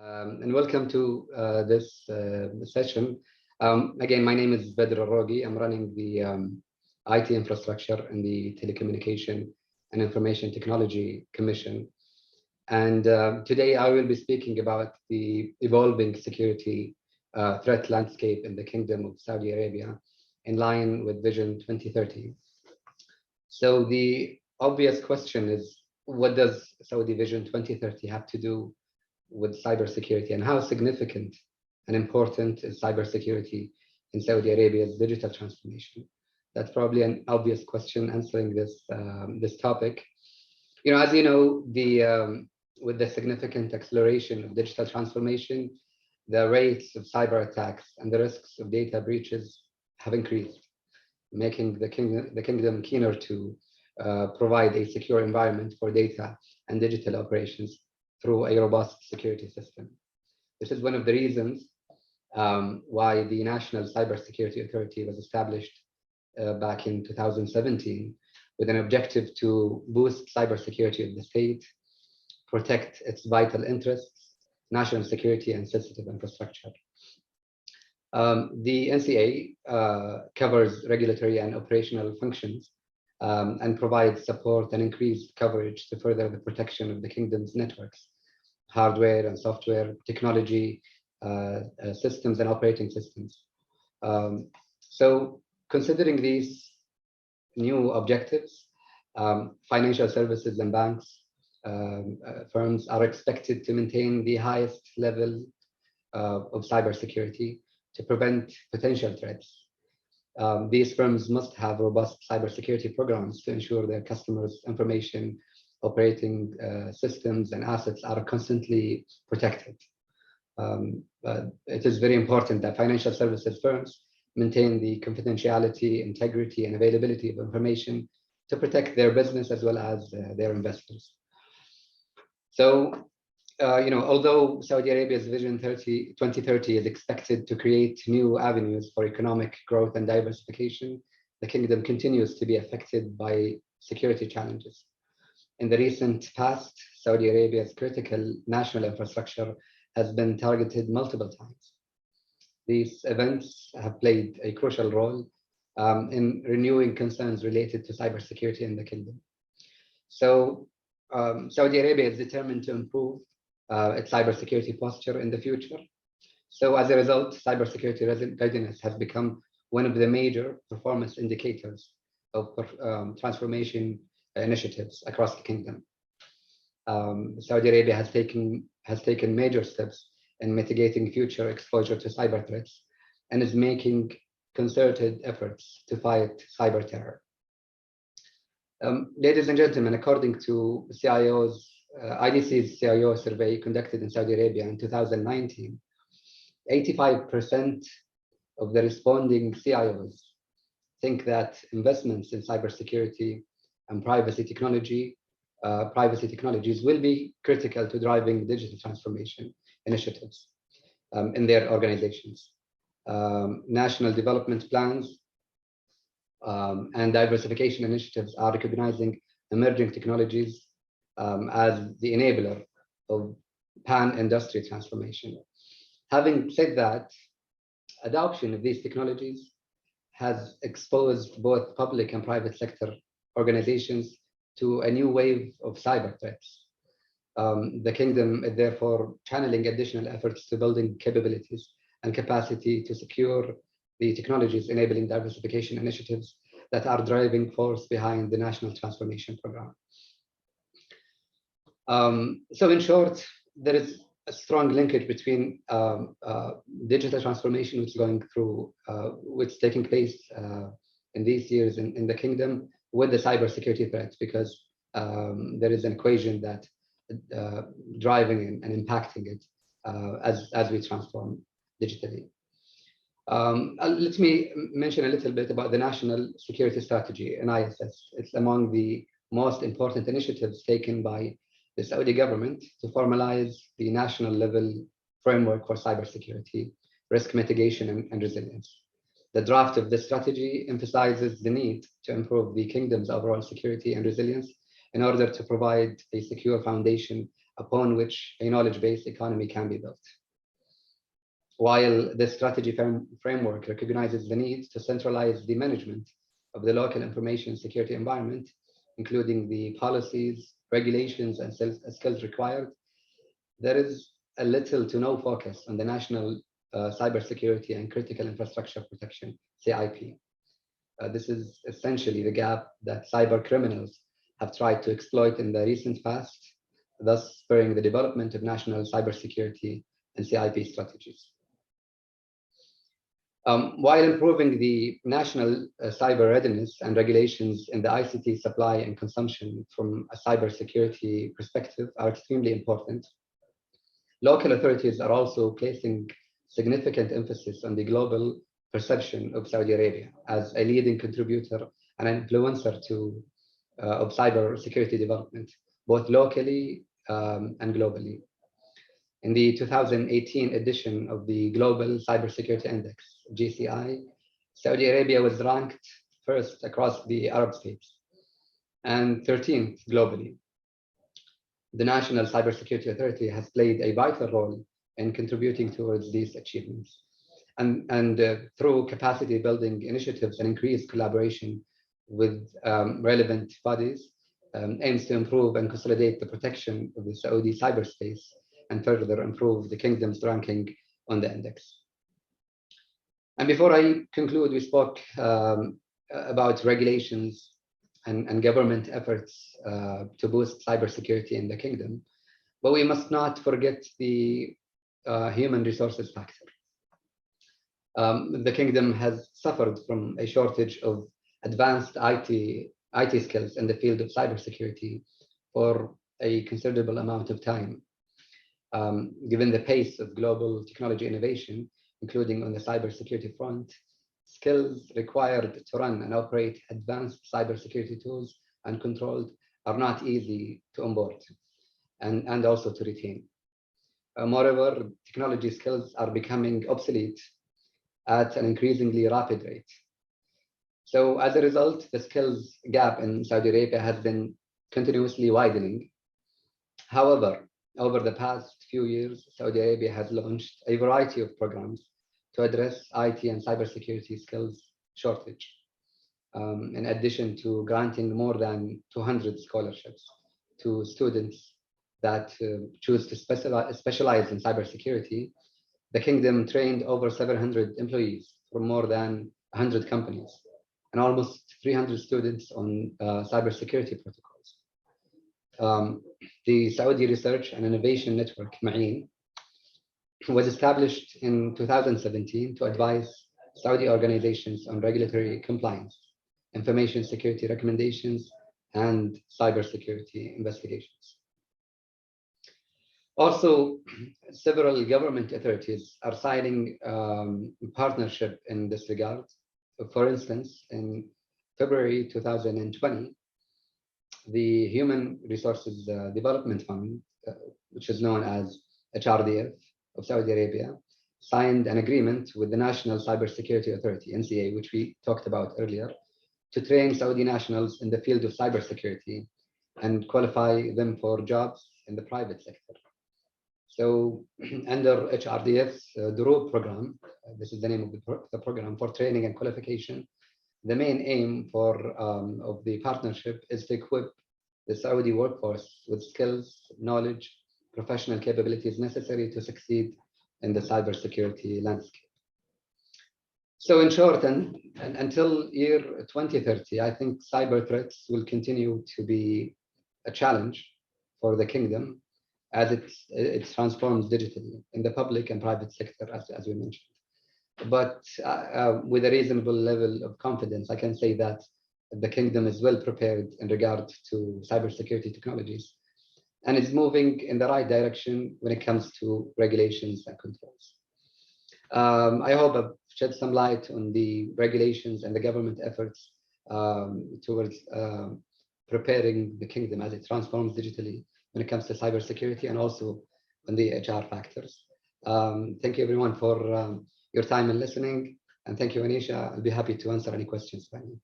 And welcome to this session. Again, my name is Badr Alroqi. I'm running the IT infrastructure in the Telecommunication and Information Technology Commission. And today I will be speaking about the evolving security threat landscape in the Kingdom of Saudi Arabia in line with Vision 2030. So the obvious question is, what does Saudi Vision 2030 have to do with cybersecurity, and how significant and important is cybersecurity in Saudi Arabia's digital transformation? That's probably an obvious question answering this this topic. As you know, with the significant acceleration of digital transformation, the rates of cyber attacks and the risks of data breaches have increased, making the kingdom keener to provide a secure environment for data and digital operations through a robust security system. This is one of the reasons why the National Cybersecurity Authority was established back in 2017 with an objective to boost cybersecurity of the state, protect its vital interests, national security, and sensitive infrastructure. The NCA covers regulatory and operational functions and provides support and increased coverage to further the protection of the kingdom's networks, hardware and software, technology, systems and operating systems. So considering these new objectives, financial services and banks firms are expected to maintain the highest level of cybersecurity to prevent potential threats. These firms must have robust cybersecurity programs to ensure their customers' information, operating systems and assets are constantly protected. It is very important that financial services firms maintain the confidentiality, integrity, and availability of information to protect their business as well as their investors. So, although Saudi Arabia's Vision 2030 is expected to create new avenues for economic growth and diversification, the kingdom continues to be affected by security challenges. In the recent past, Saudi Arabia's critical national infrastructure has been targeted multiple times. These events have played a crucial role in renewing concerns related to cybersecurity in the kingdom. So Saudi Arabia is determined to improve its cybersecurity posture in the future. So as a result, cybersecurity readiness has become one of the major performance indicators of transformation initiatives across the kingdom. Saudi Arabia has taken major steps in mitigating future exposure to cyber threats and is making concerted efforts to fight cyber terror. Ladies and gentlemen, according to IDC's CIO survey conducted in Saudi Arabia in 2019, 85% of the responding CIOs think that investments in cybersecurity and privacy technologies will be critical to driving digital transformation initiatives in their organizations. National development plans and diversification initiatives are recognizing emerging technologies as the enabler of pan-industry transformation. Having said that, adoption of these technologies has exposed both public and private sector organizations to a new wave of cyber threats. The kingdom is therefore channeling additional efforts to building capabilities and capacity to secure the technologies enabling diversification initiatives that are driving force behind the National Transformation Program. So in short, there is a strong linkage between digital transformation which is taking place in these years in the kingdom with the cybersecurity threats, because there is an equation that driving and impacting it as we transform digitally. Let me mention a little bit about the National Security Strategy, NISS. It's among the most important initiatives taken by the Saudi government to formalize the national level framework for cybersecurity, risk mitigation, and resilience. The draft of this strategy emphasizes the need to improve the kingdom's overall security and resilience in order to provide a secure foundation upon which a knowledge-based economy can be built. While this strategy framework recognizes the need to centralize the management of the local information security environment, including the policies, regulations, and skills required, there is a little to no focus on the national cybersecurity and critical infrastructure protection, CIP. This is essentially the gap that cyber criminals have tried to exploit in the recent past, thus spurring the development of national cybersecurity and CIP strategies. While improving the national cyber readiness and regulations in the ICT supply and consumption from a cybersecurity perspective are extremely important, local authorities are also placing significant emphasis on the global perception of Saudi Arabia as a leading contributor and influencer of cybersecurity development, both locally and globally. In the 2018 edition of the Global Cybersecurity Index, GCI, Saudi Arabia was ranked first across the Arab states and 13th globally. The National Cybersecurity Authority has played a vital role in contributing towards these achievements. And through capacity building initiatives and increased collaboration with relevant bodies, aims to improve and consolidate the protection of the Saudi cyberspace and further improve the kingdom's ranking on the index. And before I conclude, we spoke about regulations and government efforts to boost cybersecurity in the kingdom, but we must not forget the human resources factor. The kingdom has suffered from a shortage of advanced IT skills in the field of cybersecurity for a considerable amount of time. Given the pace of global technology innovation, including on the cybersecurity front, skills required to run and operate advanced cybersecurity tools and controls are not easy to onboard and also to retain. Moreover, technology skills are becoming obsolete at an increasingly rapid rate. So as a result, the skills gap in Saudi Arabia has been continuously widening. However, over the past few years, Saudi Arabia has launched a variety of programs to address IT and cybersecurity skills shortage, in addition to granting more than 200 scholarships to students that choose to specialize in cybersecurity. The kingdom trained over 700 employees from more than 100 companies and almost 300 students on cybersecurity protocols. The Saudi Research and Innovation Network, �MAIN, was established in 2017 to advise Saudi organizations on regulatory compliance, information security recommendations, and cybersecurity investigations. Also, several government authorities are signing partnership in this regard. For instance, in February 2020, the Human Resources Development Fund, which is known as HRDF of Saudi Arabia, signed an agreement with the National Cybersecurity Authority, NCA, which we talked about earlier, to train Saudi nationals in the field of cybersecurity and qualify them for jobs in the private sector. So under HRDF's Durub program, this is the name of the program for training and qualification, the main aim of the partnership is to equip the Saudi workforce with skills, knowledge, professional capabilities necessary to succeed in the cybersecurity landscape. So in short, and until year 2030, I think cyber threats will continue to be a challenge for the kingdom as it transforms digitally in the public and private sector, as we mentioned. But with a reasonable level of confidence, I can say that the kingdom is well prepared in regard to cybersecurity technologies and is moving in the right direction when it comes to regulations and controls. I hope I've shed some light on the regulations and the government efforts towards preparing the kingdom as it transforms digitally when it comes to cybersecurity and also on the HR factors. Thank you everyone for your time and listening. And thank you, Anisha. I'll be happy to answer any questions by you.